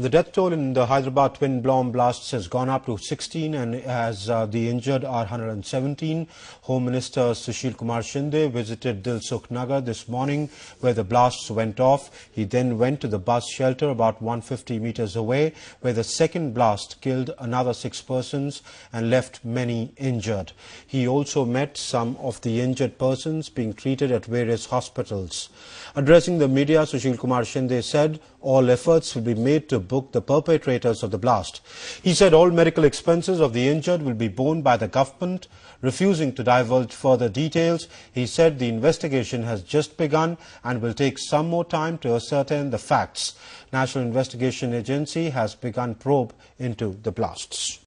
The death toll in the Hyderabad twin bomb blasts has gone up to 16, and as the injured are 117. Home Minister Sushil Kumar Shinde visited Dilsukh Nagar this morning, where the blasts went off. He then went to the bus shelter about 150 meters away, where the second blast killed another 6 persons and left many injured. He also met some of the injured persons being treated at various hospitals. Addressing the media, Sushil Kumar Shinde said all efforts will be made to book the perpetrators of the blast. He said all medical expenses of the injured will be borne by the government. Refusing to divulge further details, he said the investigation has just begun and will take some more time to ascertain the facts. National Investigation Agency has begun probe into the blasts.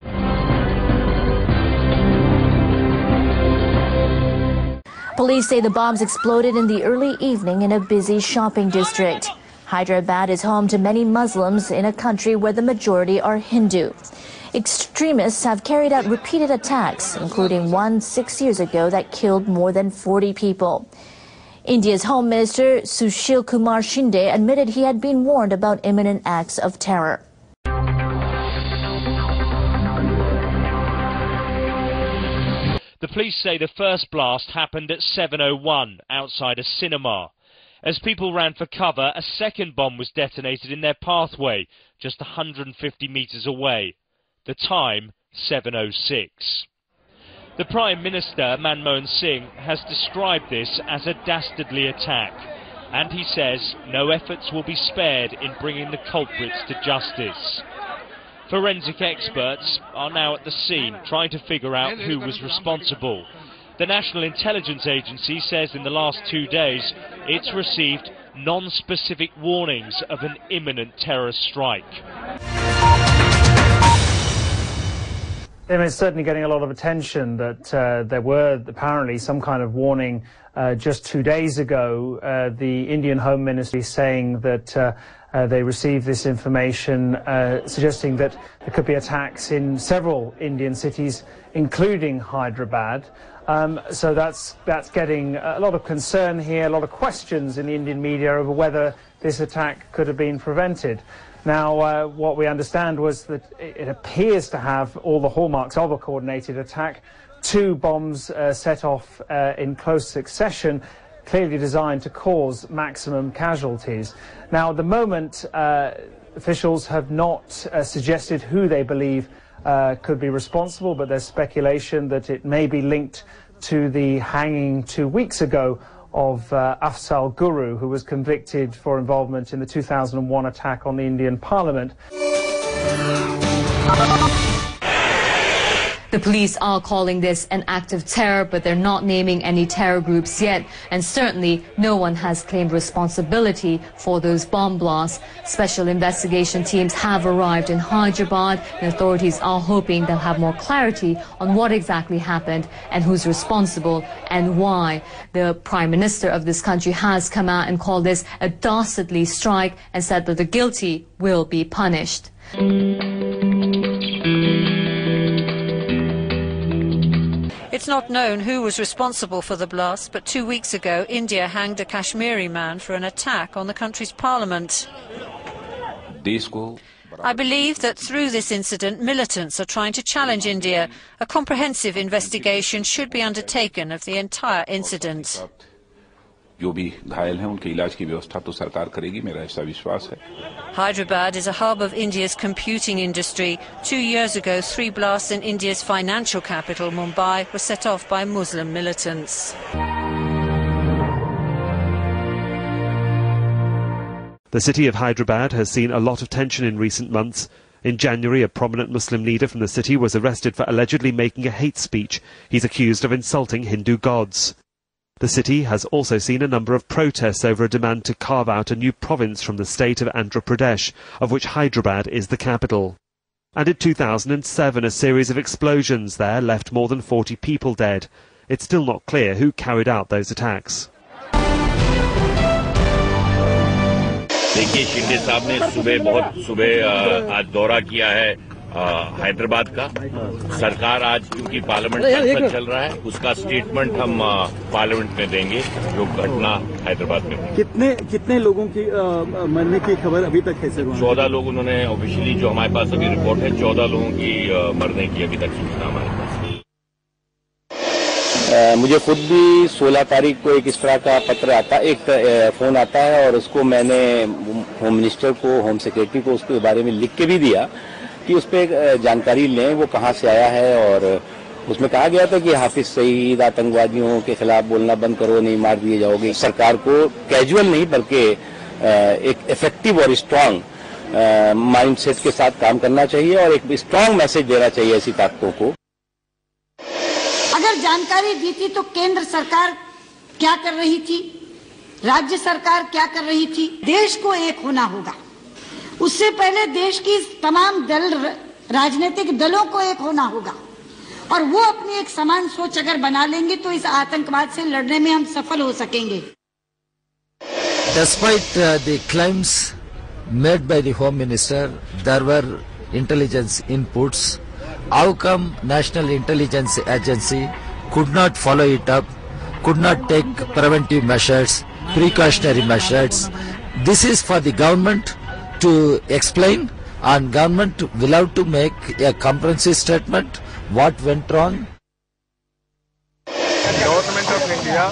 Police say the bombs exploded in the early evening in a busy shopping district. Hyderabad is home to many Muslims in a country where the majority are Hindu. Extremists have carried out repeated attacks, including one 6 years ago that killed more than 40 people. India's Home Minister Sushil Kumar Shinde admitted he had been warned about imminent acts of terror. The police say the first blast happened at 7:01 outside a cinema. As people ran for cover, a second bomb was detonated in their pathway, just 150 meters away. The time, 7:06. The Prime Minister, Manmohan Singh, has described this as a dastardly attack, and he says no efforts will be spared in bringing the culprits to justice. Forensic experts are now at the scene, trying to figure out who was responsible. The National Intelligence Agency says in the last 2 days it's received non-specific warnings of an imminent terrorist strike. It's certainly getting a lot of attention that there were apparently some kind of warning just 2 days ago. The Indian Home Ministry saying that they received this information suggesting that there could be attacks in several Indian cities, including Hyderabad. So that's getting a lot of concern here, a lot of questions in the Indian media over whether this attack could have been prevented. Now, what we understand was that it appears to have all the hallmarks of a coordinated attack. 2 bombs set off in close succession, clearly designed to cause maximum casualties. Now, at the moment, officials have not suggested who they believe could be responsible, but there's speculation that it may be linked to the hanging 2 weeks ago of Afzal Guru, who was convicted for involvement in the 2001 attack on the Indian Parliament. The police are calling this an act of terror, but they're not naming any terror groups yet, and certainly no one has claimed responsibility for those bomb blasts. Special investigation teams have arrived in Hyderabad, and authorities are hoping they'll have more clarity on what exactly happened and who's responsible and why. The Prime Minister of this country has come out and called this a dastardly strike and said that the guilty will be punished. It's not known who was responsible for the blast, but 2 weeks ago India hanged a Kashmiri man for an attack on the country's parliament. I believe that through this incident militants are trying to challenge India. A comprehensive investigation should be undertaken of the entire incident. Hyderabad is a hub of India's computing industry. 2 years ago, 3 blasts in India's financial capital, Mumbai, were set off by Muslim militants. The city of Hyderabad has seen a lot of tension in recent months. In January, a prominent Muslim leader from the city was arrested for allegedly making a hate speech. He's accused of insulting Hindu gods. The city has also seen a number of protests over a demand to carve out a new province from the state of Andhra Pradesh, of which Hyderabad is the capital. And in 2007, a series of explosions there left more than 40 people dead. It's still not clear who carried out those attacks. देखिए शिंदे साहब ने सुबह बहुत सुबह आज दौरा किया है हैदराबाद का सरकार आज क्योंकि पार्लियामेंट सत्र चल रहा है उसका स्टेटमेंट हम पार्लियामेंट में देंगे जो घटना हैदराबाद में हुई। कितने लोगों की मरने की खबर अभी तक है सर? 14 लोग उन्होंने ऑफिशियली जो हमारे पास अभी रिपोर्ट है 14 लोगों की मरने की अभी तक सूचना हमारे पास है। मुझे खुद भी 16 तारीख को एक इस तरह का पत्र आता, एक फोन आता है और उसको मैंने होम मिनिस्टर को, होम सेक्रेटरी को उसके बारे में लिख के भी दिया कि उस पर जानकारी लें वो कहाँ से आया है। और उसमें कहा गया था कि हाफिज सईद आतंकवादियों के खिलाफ बोलना बंद करो, नहीं मार दिए जाओगे। सरकार को कैजुअल नहीं बल्कि एक इफेक्टिव और स्ट्रांग माइंडसेट के साथ काम करना चाहिए और एक स्ट्रांग मैसेज देना चाहिए ऐसी ताकतों को। अगर जानकारी दी थी तो केंद्र सरकार क्या कर रही थी, राज्य सरकार क्या कर रही थी? देश को एक होना होगा। उससे पहले देश की तमाम राजनीतिक दलों को एक होना होगा और वो अपनी एक समान सोच अगर बना लेंगे तो इस आतंकवाद से लड़ने में हम सफल हो सकेंगे। Despite the claims made by the Home Minister, there were intelligence inputs. How come National Intelligence Agency could not follow it up, could not take preventive measures, precautionary measures? This is for the government to explain, and government will have to make a comprehensive statement what went wrong. The Government of India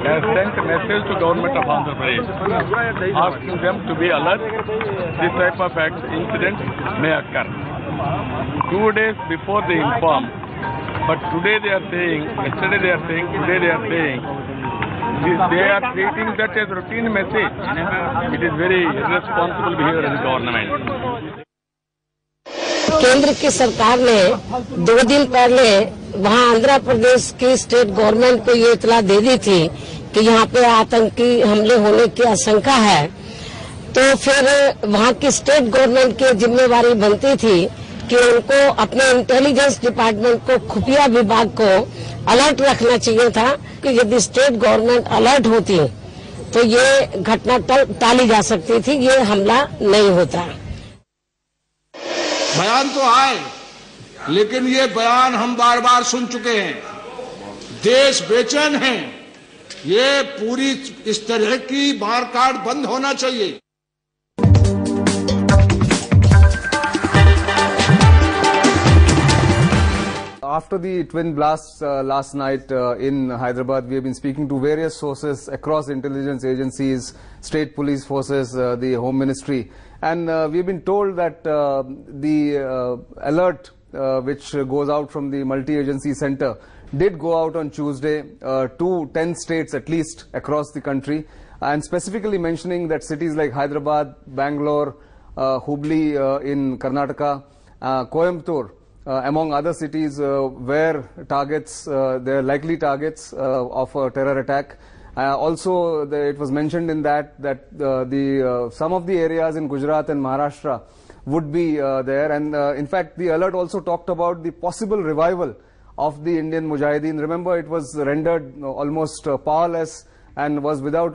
has sent a message to Government of Andhra Pradesh asking them to be alert. This type of incident may occur. 2 days before they inform, but today they are saying, yesterday they are saying, today they are saying, they are treating that as routine message. It is very irresponsible behavior of the government. केंद्र की सरकार ने 2 दिन पहले वहां आंध्र प्रदेश की state government को ये इतला दे दी थी कि यहाँ पे आतंकी हमले होने की आशंका है, तो फिर वहाँ की स्टेट गवर्नमेंट की जिम्मेवारी बनती थी कि उनको अपने इंटेलिजेंस डिपार्टमेंट को, खुफिया विभाग को अलर्ट रखना चाहिए था कि यदि स्टेट गवर्नमेंट अलर्ट होती तो ये घटना टाली जा सकती थी, ये हमला नहीं होता। बयान तो आए, लेकिन ये बयान हम बार बार सुन चुके हैं। देश बेचैन है, ये पूरी इस तरह की मारकाट बंद होना चाहिए। After the twin blasts last night in Hyderabad, we have been speaking to various sources across intelligence agencies, state police forces, the Home Ministry, and we have been told that the alert which goes out from the multi-agency center did go out on Tuesday to 10 states at least across the country, and specifically mentioning that cities like Hyderabad, Bangalore, Hubli in Karnataka, Coimbatore, among other cities where targets, they are likely targets of a terror attack. Also, it was mentioned in that some of the areas in Gujarat and Maharashtra would be there, and in fact the alert also talked about the possible revival of the Indian Mujahideen. Remember, it was rendered almost powerless and was without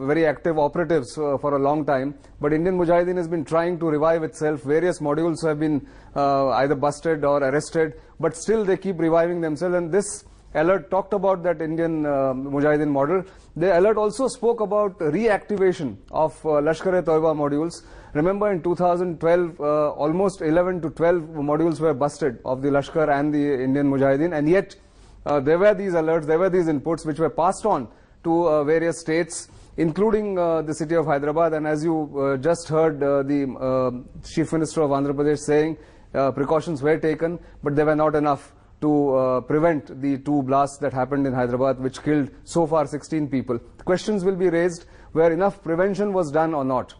very active operatives for a long time. But Indian Mujahideen has been trying to revive itself. Various modules have been either busted or arrested, but still they keep reviving themselves. And this alert talked about that Indian Mujahideen model. The alert also spoke about reactivation of Lashkar-e-Toiba modules. Remember, in 2012, almost 11 to 12 modules were busted of the Lashkar and the Indian Mujahideen, and yet there were these alerts, there were these inputs which were passed on to various states, including the city of Hyderabad. And as you just heard the Chief Minister of Andhra Pradesh saying, precautions were taken, but they were not enough to prevent the 2 blasts that happened in Hyderabad, which killed so far 16 people. Questions will be raised where enough prevention was done or not.